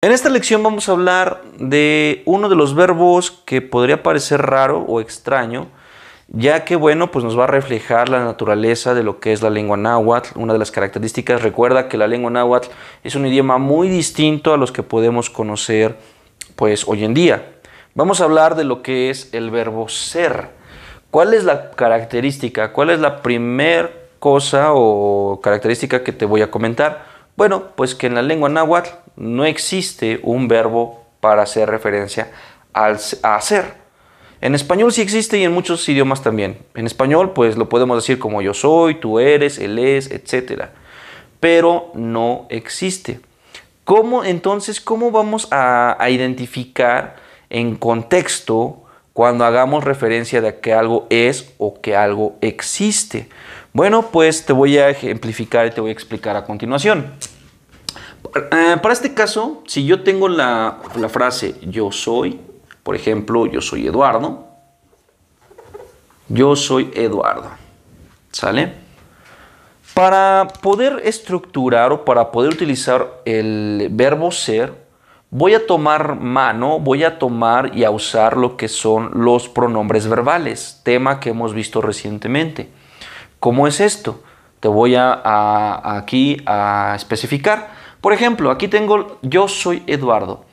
En esta lección vamos a hablar de uno de los verbos que podría parecer raro o extraño, ya que, bueno, pues nos va a reflejar la naturaleza de lo que es la lengua náhuatl. Una de las características, recuerda que la lengua náhuatl es un idioma muy distinto a los que podemos conocer, pues, hoy en día. Vamos a hablar de lo que es el verbo ser. ¿Cuál es la característica? ¿Cuál es la primer cosa o característica que te voy a comentar? Bueno, pues que en la lengua náhuatl no existe un verbo para hacer referencia a ser. En español sí existe y en muchos idiomas también. En español pues lo podemos decir como yo soy, tú eres, él es, etc. Pero no existe. ¿Cómo vamos a identificar en contexto cuando hagamos referencia de que algo es o que algo existe? Bueno, pues te voy a ejemplificar y te voy a explicar a continuación. Para este caso, si yo tengo la frase yo soy, por ejemplo, yo soy Eduardo, ¿sale? Para poder estructurar o para poder utilizar el verbo ser, voy a tomar y a usar lo que son los pronombres verbales, tema que hemos visto recientemente. ¿Cómo es esto? Te voy aquí a especificar. Por ejemplo, aquí tengo yo soy Eduardo.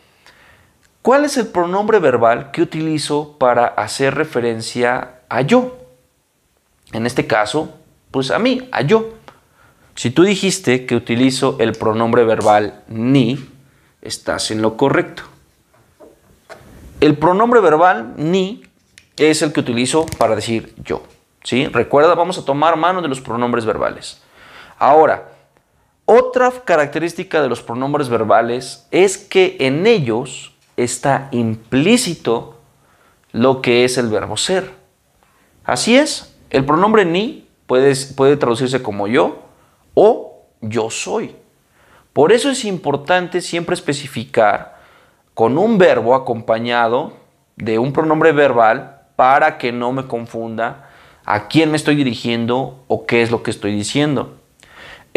¿Cuál es el pronombre verbal que utilizo para hacer referencia a yo? En este caso, pues a mí, a yo. Si tú dijiste que utilizo el pronombre verbal ni, estás en lo correcto. El pronombre verbal ni es el que utilizo para decir yo. ¿Sí? Recuerda, vamos a tomar mano de los pronombres verbales. Ahora, otra característica de los pronombres verbales es que en ellos está implícito lo que es el verbo ser. Así es, el pronombre ni puede traducirse como yo o yo soy. Por eso es importante siempre especificar con un verbo acompañado de un pronombre verbal para que no me confunda a quién me estoy dirigiendo o qué es lo que estoy diciendo.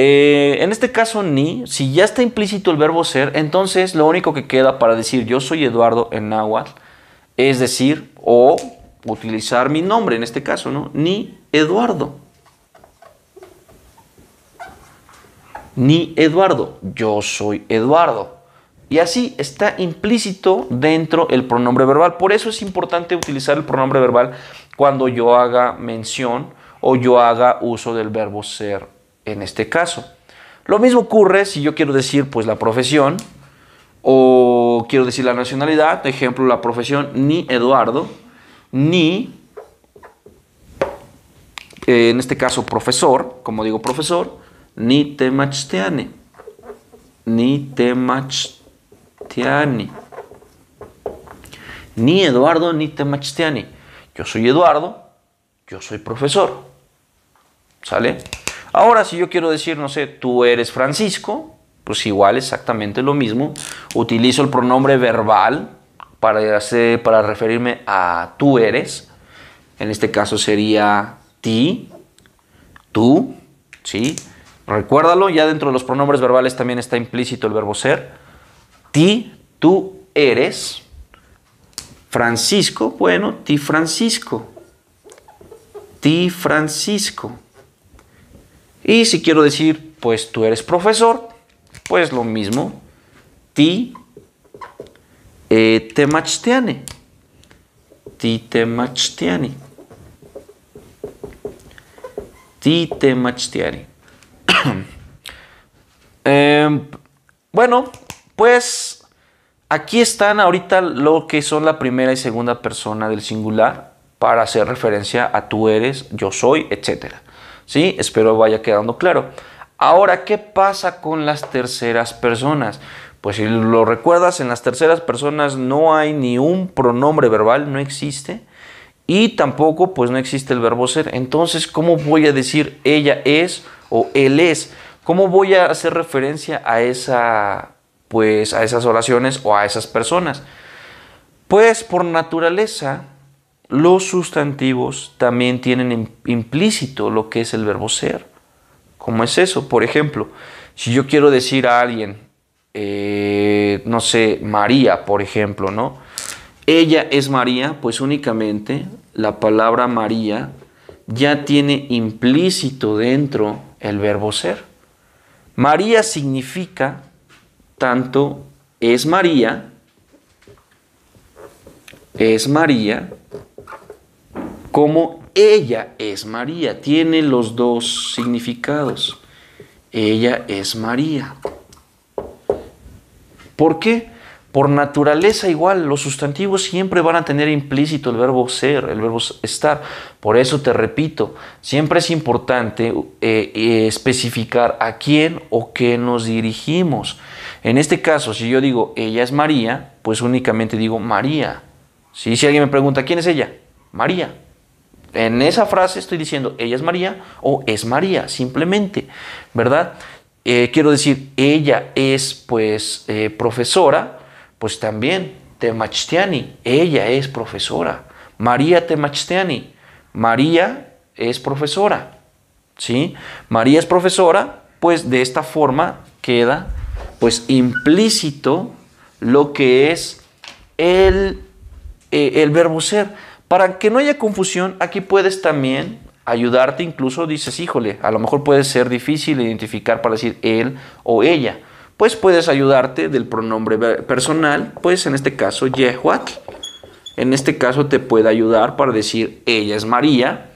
En este caso ni, si ya está implícito el verbo ser, entonces lo único que queda para decir yo soy Eduardo en náhuatl es decir o utilizar mi nombre en este caso, ¿no? Ni Eduardo. Ni Eduardo, yo soy Eduardo. Y así está implícito dentro el pronombre verbal. Por eso es importante utilizar el pronombre verbal cuando yo haga mención o yo haga uso del verbo ser en este caso. Lo mismo ocurre si yo quiero decir pues la profesión o quiero decir la nacionalidad. Ejemplo, la profesión ni Eduardo, ni en este caso profesor, como digo profesor, ni Temachtiani. Ni Temachtiani. Ni Eduardo ni Temachtiani. Yo soy Eduardo, yo soy profesor. ¿Sale? Ahora, si yo quiero decir, no sé, tú eres Francisco, pues igual exactamente lo mismo. Utilizo el pronombre verbal para referirme a tú eres. En este caso sería ti, tú, ¿sí? Recuérdalo, ya dentro de los pronombres verbales también está implícito el verbo ser. Ti, tú eres. Francisco, bueno, ti Francisco. Ti Francisco. Y si quiero decir, pues tú eres profesor, pues lo mismo. Ti Temachtiani. Ti Temachtiani. Ti Temachtiani. Bueno, pues aquí están ahorita lo que son la primera y segunda persona del singular para hacer referencia a tú eres, yo soy, etc. ¿Sí? Espero vaya quedando claro. Ahora, ¿qué pasa con las terceras personas? Pues si lo recuerdas, en las terceras personas no hay ni un pronombre verbal, no existe. Y tampoco pues no existe el verbo ser. Entonces, ¿cómo voy a decir ella es o él es? ¿Cómo voy a hacer referencia a esas oraciones o a esas personas? Pues por naturaleza, los sustantivos también tienen implícito lo que es el verbo ser. ¿Cómo es eso? Por ejemplo, si yo quiero decir a alguien, no sé, María, por ejemplo, ¿no? Ella es María, pues únicamente la palabra María ya tiene implícito dentro el verbo ser. María significa tanto es María, como ella es María. Tiene los dos significados. Ella es María. ¿Por qué? Por naturaleza igual, los sustantivos siempre van a tener implícito el verbo ser, el verbo estar. Por eso te repito, siempre es importante especificar a quién o qué nos dirigimos. En este caso, si yo digo ella es María, pues únicamente digo María. ¿Sí? Si alguien me pregunta, ¿quién es ella? María. En esa frase estoy diciendo ella es María o es María, simplemente, ¿verdad? Quiero decir, ella es pues profesora, pues también Temachtiani, ella es profesora. María Temachtiani, María es profesora, ¿sí? María es profesora, pues de esta forma queda pues implícito lo que es el verbo ser. Para que no haya confusión, aquí puedes también ayudarte, incluso dices, híjole, a lo mejor puede ser difícil identificar para decir él o ella. Pues puedes ayudarte del pronombre personal, pues en este caso Yehuatl. En este caso te puede ayudar para decir ella es María,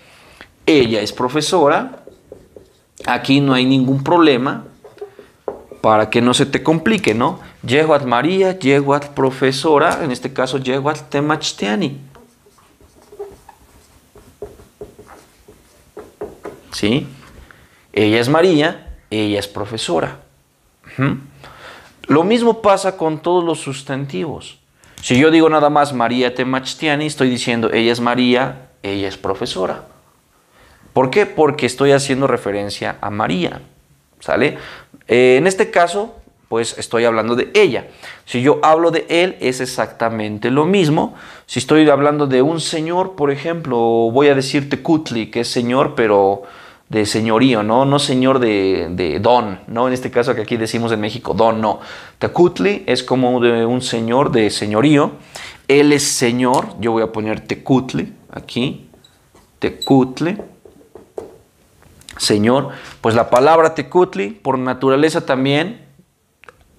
ella es profesora. Aquí no hay ningún problema para que no se te complique, ¿no? Yehuatl María, Yehuatl profesora, en este caso Yehuatl Temachtiani. ¿Sí? Ella es María, ella es profesora. Lo mismo pasa con todos los sustantivos. Si yo digo nada más María Temachtiani, estoy diciendo ella es María, ella es profesora. ¿Por qué? Porque estoy haciendo referencia a María. ¿Sale? En este caso, pues estoy hablando de ella. Si yo hablo de él, es exactamente lo mismo. Si estoy hablando de un señor, por ejemplo, voy a decir Tecutli, que es señor, pero de señorío, ¿no? No señor de don, ¿no? En este caso que aquí decimos en México, don, no. Tecutli es como de un señor de señorío. Él es señor, yo voy a poner Tecutli aquí. Tecutli. Señor, pues la palabra Tecutli, por naturaleza también,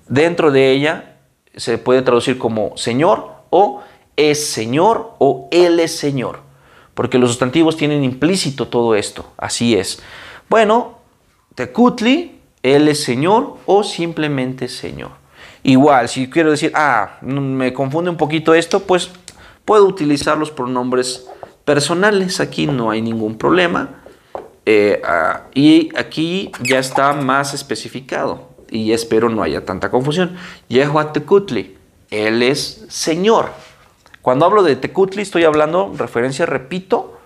dentro de ella se puede traducir como señor o es señor o él es señor, porque los sustantivos tienen implícito todo esto, así es. Bueno, Tecutli, él es señor o simplemente señor. Igual, si quiero decir, me confunde un poquito esto, pues puedo utilizar los pronombres personales, aquí no hay ningún problema. Y aquí ya está más especificado y espero no haya tanta confusión. Yehuatl Tecutli, él es señor. Cuando hablo de Tecutli estoy hablando, referencia, repito,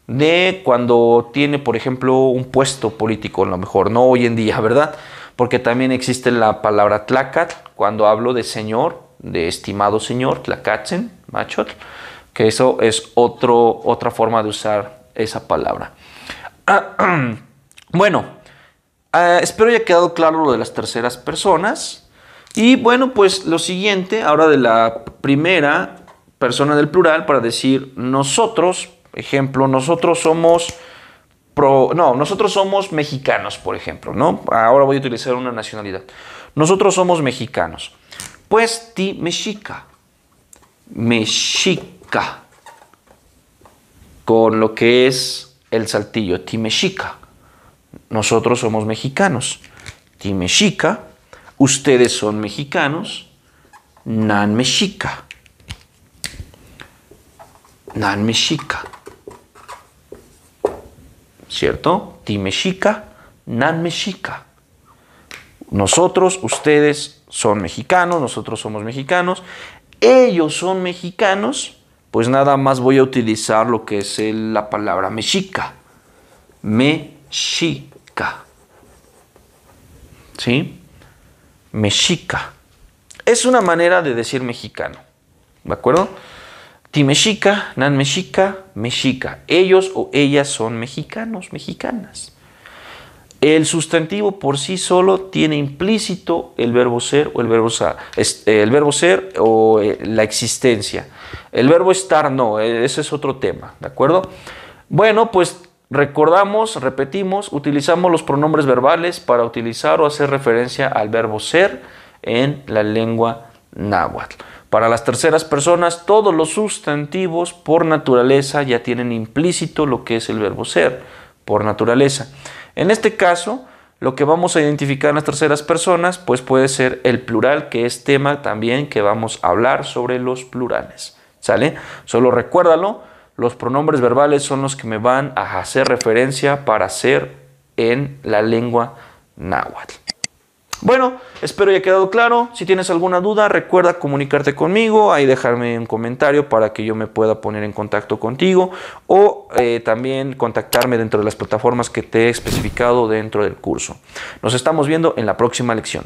de cuando tiene, por ejemplo, un puesto político, a lo mejor, no hoy en día, ¿verdad? Porque también existe la palabra Tlacatl, cuando hablo de señor, de estimado señor, Tlacatzen, machotl, que eso es otra forma de usar esa palabra. Bueno, espero haya quedado claro lo de las terceras personas. Y bueno, pues lo siguiente, ahora de la primera persona del plural, para decir nosotros, ejemplo, nosotros somos mexicanos, por ejemplo, ¿no? Ahora voy a utilizar una nacionalidad. Nosotros somos mexicanos. Pues ti mexica. Mexica. Con lo que es el saltillo, ti mexica. Nosotros somos mexicanos. Ti mexica. Ustedes son mexicanos. Nan mexica. Nan mexica. ¿Cierto? Ti mexica. Nan mexica. Nosotros, ustedes son mexicanos. Nosotros somos mexicanos. Ellos son mexicanos. Pues nada más voy a utilizar lo que es la palabra mexica. Mexica. ¿Sí? Mexica. Es una manera de decir mexicano. ¿De acuerdo? Ti mexica, nan mexica, mexica. Ellos o ellas son mexicanos, mexicanas. El sustantivo por sí solo tiene implícito el verbo ser o la existencia. El verbo estar no, ese es otro tema, ¿de acuerdo? Bueno, pues recordamos, repetimos, utilizamos los pronombres verbales para utilizar o hacer referencia al verbo ser en la lengua náhuatl. Para las terceras personas, todos los sustantivos por naturaleza ya tienen implícito lo que es el verbo ser, por naturaleza. En este caso, lo que vamos a identificar en las terceras personas, pues puede ser el plural, que es tema también que vamos a hablar sobre los plurales. ¿Sale? Solo recuérdalo, los pronombres verbales son los que me van a hacer referencia para ser en la lengua náhuatl. Bueno, espero haya quedado claro. Si tienes alguna duda, recuerda comunicarte conmigo, ahí dejarme un comentario para que yo me pueda poner en contacto contigo o también contactarme dentro de las plataformas que te he especificado dentro del curso. Nos estamos viendo en la próxima lección.